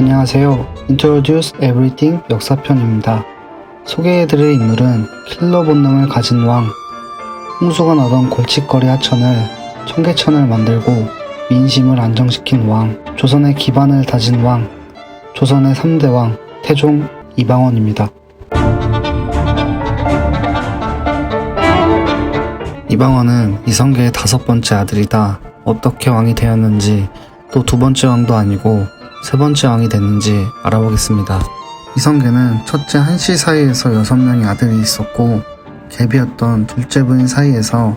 안녕하세요. Introduce Everything 역사편입니다. 소개해드릴 인물은 킬러 본능을 가진 왕, 홍수가 나던 골칫거리 하천을 청계천을 만들고 민심을 안정시킨 왕, 조선의 기반을 다진 왕, 조선의 3대 왕 태종 이방원입니다. 이방원은 이성계의 5번째 아들이다. 어떻게 왕이 되었는지, 또 2번째 왕도 아니고 3번째 왕이 됐는지 알아보겠습니다. 이성계는 첫째 한씨 사이에서 6명의 아들이 있었고, 계비였던 둘째 부인 사이에서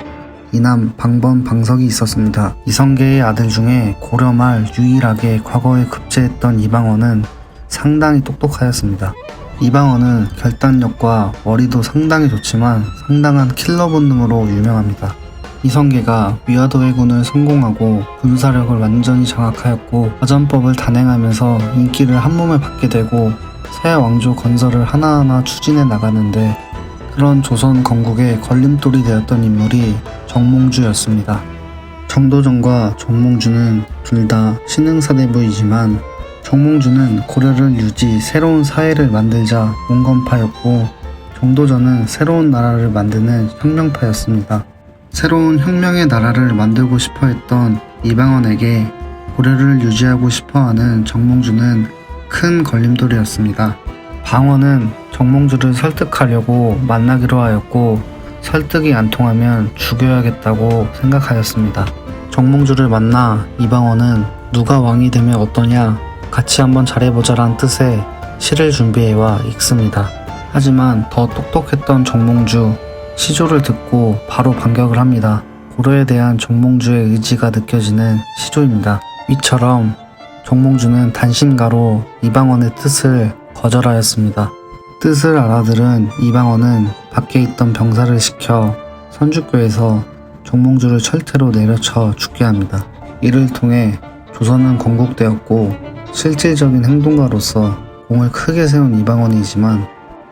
이남 방번 방석이 있었습니다. 이성계의 아들 중에 고려 말 유일하게 과거에 급제했던 이방원은 상당히 똑똑하였습니다. 이방원은 결단력과 머리도 상당히 좋지만 상당한 킬러 본능으로 유명합니다. 이성계가 위화도 회군을 성공하고 군사력을 완전히 장악하였고 화전법을 단행하면서 인기를 한몸에 받게 되고 새 왕조 건설을 하나하나 추진해 나가는데, 그런 조선 건국의 걸림돌이 되었던 인물이 정몽주였습니다. 정도전과 정몽주는 둘 다 신흥사대부이지만, 정몽주는 고려를 유지 새로운 사회를 만들자 온건파였고, 정도전은 새로운 나라를 만드는 혁명파였습니다. 새로운 혁명의 나라를 만들고 싶어 했던 이방원에게 고려를 유지하고 싶어하는 정몽주는 큰 걸림돌이었습니다. 방원은 정몽주를 설득하려고 만나기로 하였고, 설득이 안 통하면 죽여야겠다고 생각하였습니다. 정몽주를 만나 이방원은 누가 왕이 되면 어떠냐, 같이 한번 잘해보자란 뜻의 시를 준비해와 읽습니다. 하지만 더 똑똑했던 정몽주, 시조를 듣고 바로 반격을 합니다. 고려에 대한 정몽주의 의지가 느껴지는 시조입니다. 이처럼 정몽주는 단신가로 이방원의 뜻을 거절하였습니다. 뜻을 알아들은 이방원은 밖에 있던 병사를 시켜 선주교에서 정몽주를 철퇴로 내려쳐 죽게 합니다. 이를 통해 조선은 건국되었고, 실질적인 행동가로서 공을 크게 세운 이방원이지만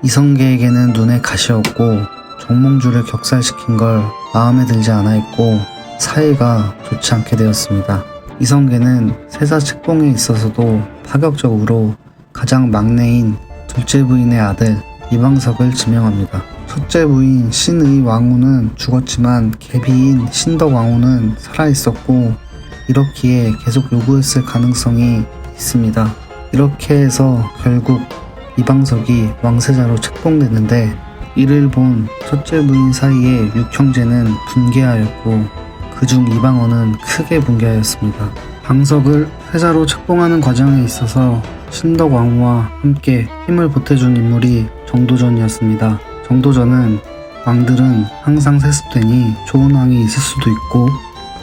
이성계에게는 눈에 가시였고, 정몽주를 격살시킨 걸 마음에 들지 않아 했고 사이가 좋지 않게 되었습니다. 이성계는 세자 책봉에 있어서도 파격적으로 가장 막내인 둘째 부인의 아들 이방석을 지명합니다. 첫째 부인 신의 왕후는 죽었지만 계비인 신덕 왕후는 살아있었고, 이렇기에 계속 요구했을 가능성이 있습니다. 이렇게 해서 결국 이방석이 왕세자로 책봉됐는데, 이를 본 첫째 부인 사이의 6형제는 분개하였고, 그중 이방원은 크게 분개하였습니다. 방석을 세자로 책봉하는 과정에 있어서 신덕 왕후와 함께 힘을 보태준 인물이 정도전이었습니다. 정도전은 왕들은 항상 세습되니 좋은 왕이 있을 수도 있고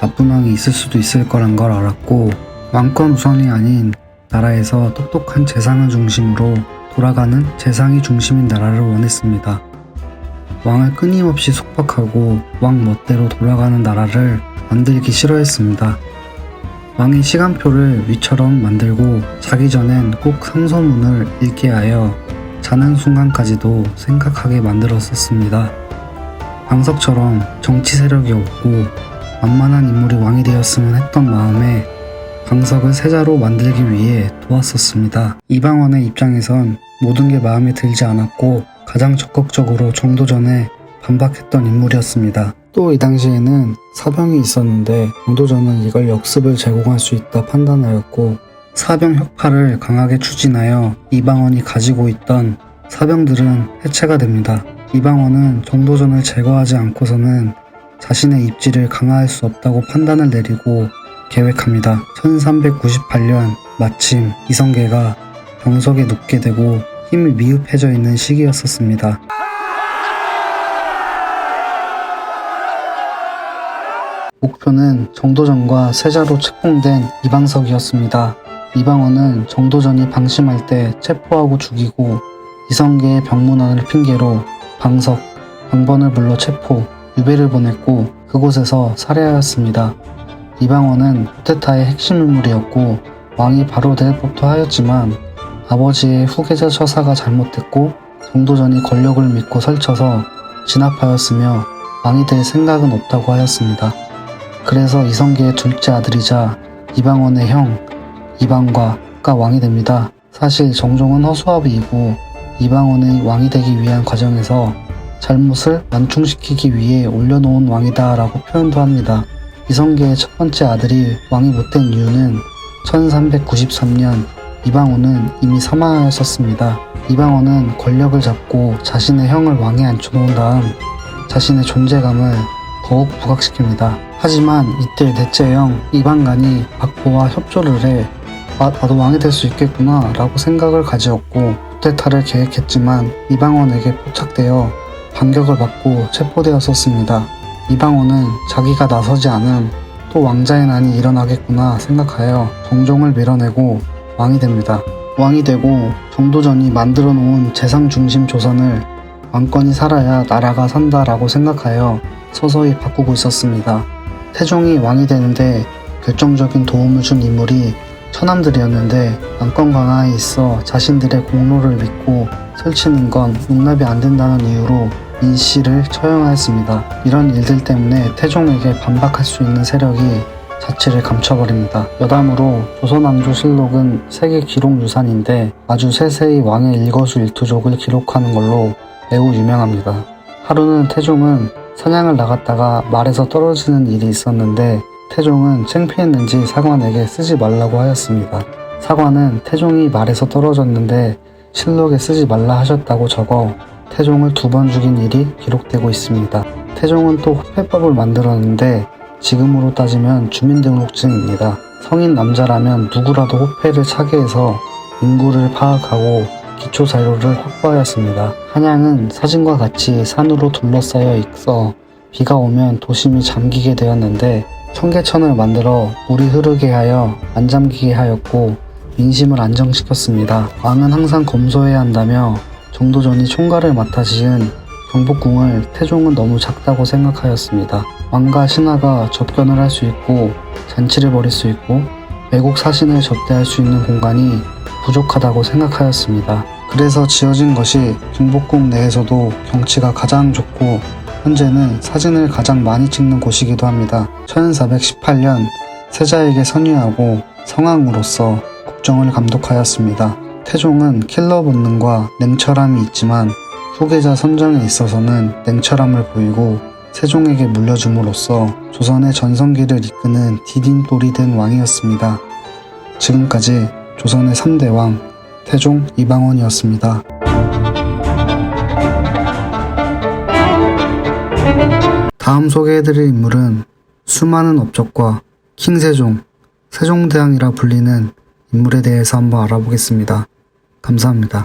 나쁜 왕이 있을 수도 있을 거란 걸 알았고, 왕권 우선이 아닌 나라에서 똑똑한 재상을 중심으로 돌아가는 재상이 중심인 나라를 원했습니다. 왕을 끊임없이 속박하고 왕 멋대로 돌아가는 나라를 만들기 싫어했습니다. 왕이 시간표를 위처럼 만들고 자기 전엔 꼭 상소문을 읽게 하여 자는 순간까지도 생각하게 만들었었습니다. 방석처럼 정치 세력이 없고 만만한 인물이 왕이 되었으면 했던 마음에 방석을 세자로 만들기 위해 도왔었습니다. 이방원의 입장에선 모든 게 마음에 들지 않았고 가장 적극적으로 정도전에 반박했던 인물이었습니다. 또 이 당시에는 사병이 있었는데 정도전은 이걸 역습을 제공할 수 있다 판단하였고, 사병 혁파를 강하게 추진하여 이방원이 가지고 있던 사병들은 해체가 됩니다. 이방원은 정도전을 제거하지 않고서는 자신의 입지를 강화할 수 없다고 판단을 내리고 계획합니다. 1398년 마침 이성계가 병석에 눕게 되고 힘이 미흡해져 있는 시기였었습니다. 목표는 정도전과 세자로 책봉된 이방석이었습니다. 이방원은 정도전이 방심할 때 체포하고 죽이고, 이성계의 병문안을 핑계로 방석, 방번을 불러 체포, 유배를 보냈고 그곳에서 살해하였습니다. 이방원은 쿠데타의 핵심 인물이었고 왕이 바로 될 법도 하였지만, 아버지의 후계자 처사가 잘못됐고 정도전이 권력을 믿고 설쳐서 진압하였으며 왕이 될 생각은 없다고 하였습니다. 그래서 이성계의 둘째 아들이자 이방원의 형 이방과가 왕이 됩니다. 사실 정종은 허수아비이고 이방원의 왕이 되기 위한 과정에서 잘못을 완충시키기 위해 올려놓은 왕이다 라고 표현도 합니다. 이성계의 첫 번째 아들이 왕이 못된 이유는 1393년 이방원은 이미 사망하였었습니다. 이방원은 권력을 잡고 자신의 형을 왕에 앉혀놓은 다음 자신의 존재감을 더욱 부각시킵니다. 하지만 이때 넷째 형 이방간이 박보와 협조를 해 나도 왕이 될 수 있겠구나 라고 생각을 가지었고 쿠데타를 계획했지만 이방원에게 포착되어 반격을 받고 체포되었었습니다. 이방원은 자기가 나서지 않음 또 왕자의 난이 일어나겠구나 생각하여 정종을 밀어내고 왕이 됩니다. 왕이 되고 정도전이 만들어 놓은 재상 중심 조선을 왕권이 살아야 나라가 산다라고 생각하여 서서히 바꾸고 있었습니다. 태종이 왕이 되는데 결정적인 도움을 준 인물이 처남들이었는데 왕권 강화에 있어 자신들의 공로를 믿고 설치는 건 용납이 안 된다는 이유로 민씨를 처형하였습니다. 이런 일들 때문에 태종에게 반박할 수 있는 세력이 자취를 감춰버립니다. 여담으로 조선왕조실록은 세계 기록유산인데 아주 세세히 왕의 일거수일투족을 기록하는 걸로 매우 유명합니다. 하루는 태종은 사냥을 나갔다가 말에서 떨어지는 일이 있었는데 태종은 창피했는지 사관에게 쓰지 말라고 하였습니다. 사관은 태종이 말에서 떨어졌는데 실록에 쓰지 말라 하셨다고 적어 태종을 2번 죽인 일이 기록되고 있습니다. 태종은 또 호패법을 만들었는데 지금으로 따지면 주민등록증입니다. 성인 남자라면 누구라도 호패를 차게 해서 인구를 파악하고 기초 자료를 확보하였습니다. 한양은 사진과 같이 산으로 둘러싸여 있어 비가 오면 도심이 잠기게 되었는데 청계천을 만들어 물이 흐르게 하여 안 잠기게 하였고 민심을 안정시켰습니다. 왕은 항상 검소해야 한다며 정도전이 총괄을 맡아 지은 경복궁을 태종은 너무 작다고 생각하였습니다. 왕과 신하가 접견을 할 수 있고 잔치를 벌일 수 있고 외국 사신을 접대할 수 있는 공간이 부족하다고 생각하였습니다. 그래서 지어진 것이 경복궁 내에서도 경치가 가장 좋고 현재는 사진을 가장 많이 찍는 곳이기도 합니다. 1418년 세자에게 선위하고 성왕으로서 국정을 감독하였습니다. 태종은 킬러 본능과 냉철함이 있지만 후계자 선정에 있어서는 냉철함을 보이고 세종에게 물려줌으로써 조선의 전성기를 이끄는 디딤돌이 된 왕이었습니다. 지금까지 조선의 3대 왕 태종 이방원이었습니다. 다음 소개해드릴 인물은 수많은 업적과 킹세종, 세종대왕이라 불리는 인물에 대해서 한번 알아보겠습니다. 감사합니다.